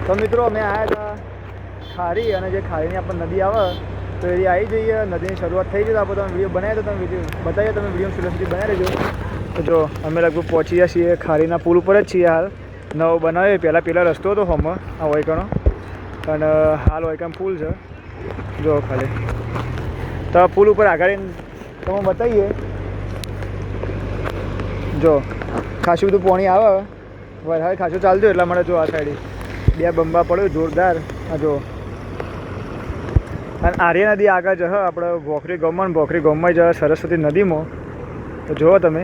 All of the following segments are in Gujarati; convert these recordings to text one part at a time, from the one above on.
તો મિત્રો અમે આવ્યા હતા ખારી, અને જે ખારીની આપણે નદી આવે તો એ આવી જઈએ. નદીની શરૂઆત થઈ ગઈ તો આપણે તમે વિડીયો બનાવ્યો તો તમે વિડીયો બતાવીએ, તમે વિડીયો સુધી બનાવી લેજો. તો જો અમે લગભગ પહોંચી ગયા છીએ ખારીના પુલ ઉપર જ છીએ હાલ. નવો બનાવ્યો, પહેલાં રસ્તો હતો હોમાં આ વૈકણો, અને હાલ વૈકણ પુલ છે. જો ખાલી તો પુલ ઉપર આગળ તમે બતાવીએ. જો ખાસું બધું પાણી આવે, વરસાદ ખાસું ચાલતું એટલા માટે જો આ સાઈડ બે બંબા પડ્યો જોરદાર. આ જો અને આર્ય નદી આગળ જશે આપણે ભોખરી ગામમાં, ભોખરી ગામમાં જશે સરસ્વતી નદીમાં. તો જુઓ તમે.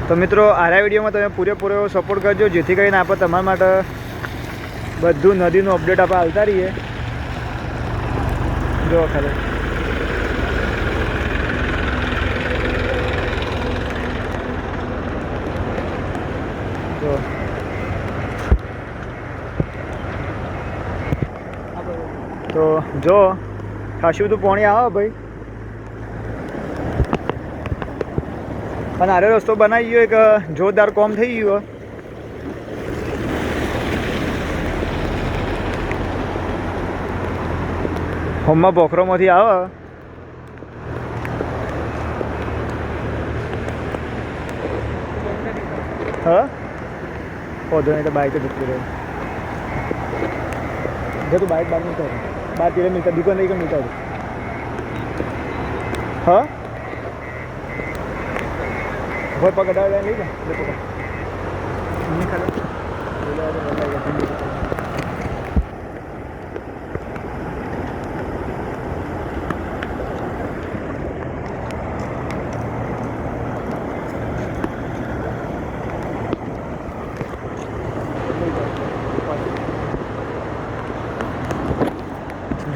તો મિત્રો આરા વિડીયોમાં તમે પૂરેપૂરો સપોર્ટ કરજો, જેથી કરીને આપણે તમારા માટે બધું નદીનું અપડેટ આપણે આવતા રહીએ. જો ખાલી તો જો ખાસું બધું પાણી આવે ભાઈ. અને આરે રસ્તો બનાવી ગયો એક જોરદાર કોમ થઈ ગયો. હોમમાં બોખરોમાંથી આવે. હા પૌધો નહીં તો બાઇક જ જતી રહે. જો તું બાઇક બહાર મિલતા બાર તેરે મિલતા દુકાન નહીં કે મિલતા. હા ભાઈ પકડાવે નહીં ને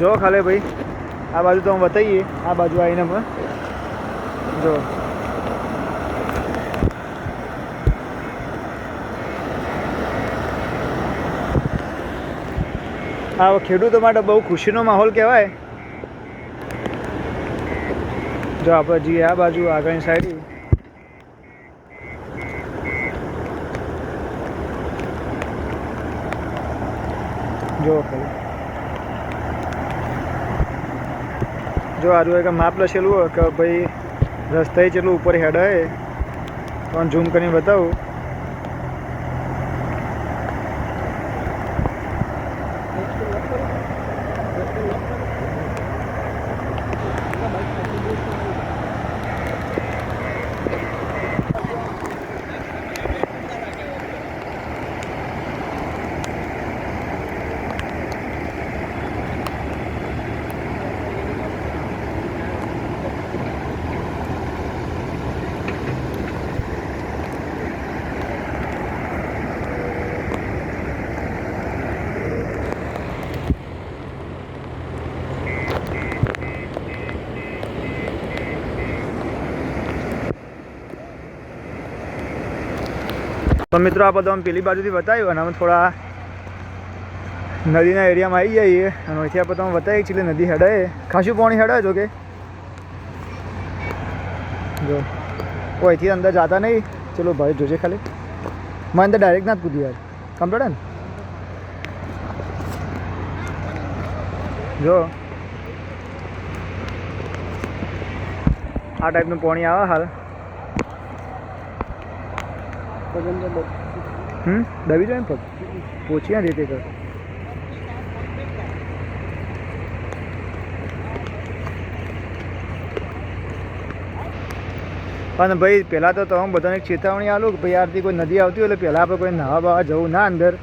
જો ખાલે ભાઈ આ બાજુ તો અમે બતાવીએ. આ બાજુ આવીને પણ જો આ ખેડૂતો માટે બહુ ખુશીનો માહોલ કહેવાય. જો આપણે જઈએ આ બાજુ આગળની સાઈડ. જો ખાલી જો આજુ એક માપ લખેલું હોય કે ભાઈ રસ્તે જેટલું ઉપર હેડ હે, તો ઝૂમ કરીને બતાવું. તો મિત્રો આ બધું અમે પેલી બાજુથી બતાવ્યું, અને અમે થોડા નદીના એરિયામાં આવી જઈએ. અને અહીંથી આપણે તમે બતાવીએ છીએ નદી હેડે ખાસું પાણી હેડે. જો કે જો અહીંથી અંદર જતા નહીં. ચલો ભાઈ જોજે ખાલી મને અંદર ડાયરેક્ટ ના જ કૂદી યાર કમ્પ્લીટ ને. જો આ ટાઈપનું પાણી આવે હાલ. દબી જાય ને પગ પોચી રીતે કર. પણ ભાઈ પહેલાં તો તમે બધાને ચેતવણી આલું કે ભાઈ યારથી કોઈ નદી આવતી હોય એટલે પહેલાં આપણે કોઈ નાહવા બાવા જવું ના અંદર.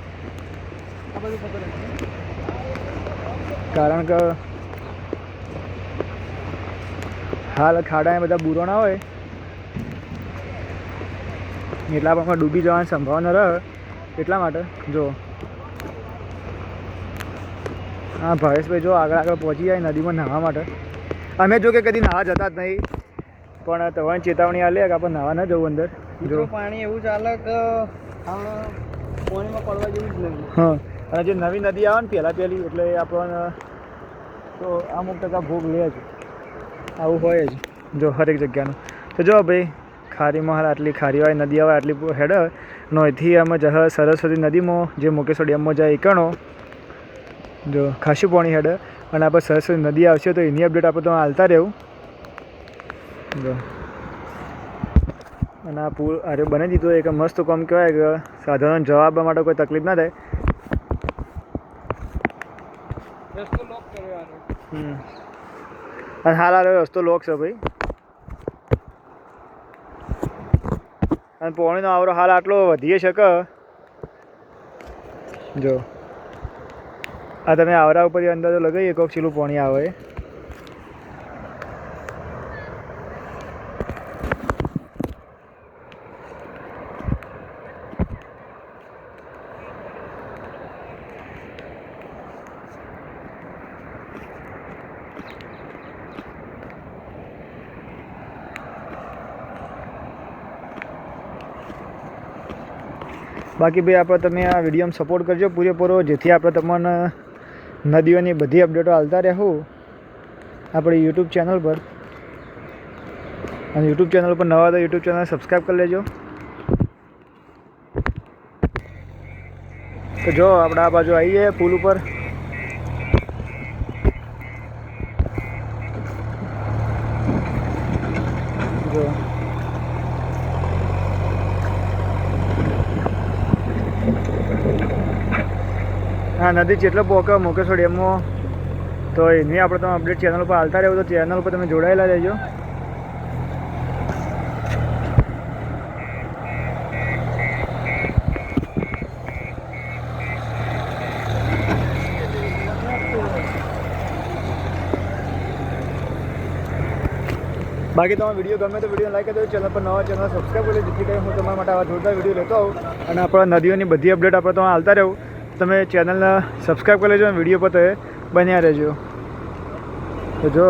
કારણ કે હાલ ખાડા બધા બુરોણા હોય એટલા પણ ડૂબી જવાની સંભાવના રહે. એટલા માટે જો હા ભાવેશભાઈ જો આગળ પહોંચી જાય નદીમાં નાહવા માટે. અમે જો કે કદી નાહવા જતા જ નહીં, પણ તમારી ચેતવણી આલે કે આપણે નાહવા ન જવું અંદર. જો પાણી એવું ચાલે કે પાણીમાં પડવા જેવું જ નહીં. હા અને જે નવી નદી આવે ને પહેલી એટલે આપણને તો અમુક ટકા ભોગ લે જ. આવું હોય જ જો હરેક જગ્યાનું. તો જો ભાઈ ખારીમાં હાલ આટલી ખારીવાળી નદી આવે આટલી હેડ નોયથી આમાં જહ સરસ્વતી નદીમાં જે મુકેશ્વર ડેમમાં જાય એકણો જો ખાસું પાણી હેડ અને આપણે સરસ્વતી નદી આવશે તો એની અપડેટ આપણે તો હાલતા રહેવું જો અને આ પુલ અરે બની દીધું એક મસ્ત કામ કહેવાય કે સાધારણ જવાબ માટે કોઈ તકલીફ ના થાય. અને હાલ આ રસ્તો લોક છે ભાઈ અને પાણીનો આવરો હાલ આટલો વધી શકે જો આ તમે આવરા ઉપર અંદાજો લગાવીએ કોક ચીલું પાણી આવે. બાકી ભાઈ આપણે તમે આ વિડીયોમાં સપોર્ટ કરજો પૂરેપૂરો જેથી આપણે તમને નદીઓની બધી અપડેટો હાલતા રહેવું આપણી યુટ્યુબ ચેનલ પર. અને યુટ્યુબ ચેનલ પર નવા તો યુટ્યુબ ચેનલ સબસ્ક્રાઈબ કરી લેજો. તો જો આપણે આ બાજુ આવીએ પુલ ઉપર જો હા નદી જેટલો પોકે મુકેશ્વર ડેમમાં તો એની આપણે તમે અપડેટ ચેનલ પર હાલતા રહેવું તો ચેનલ પર તમે જોડાયેલા રહેજો. બાકી તમારો વિડીયો ગમે તો વિડીયો લાઈક કરી દેજો. ચેનલ પર નવા ચેનલ સબસ્ક્રાઈબ કરી જેથી કરી હું તમારા માટે આવા જોરદાર વિડીયો લેતો આવું અને આપણા નદીઓની બધી અપડેટ આપણે તમે હાલતા રહેવું. તમે ચેનલને સબસ્ક્રાઈબ કરી લેજો અને વિડીયો પર તો બન્યા રહેજો. તો જો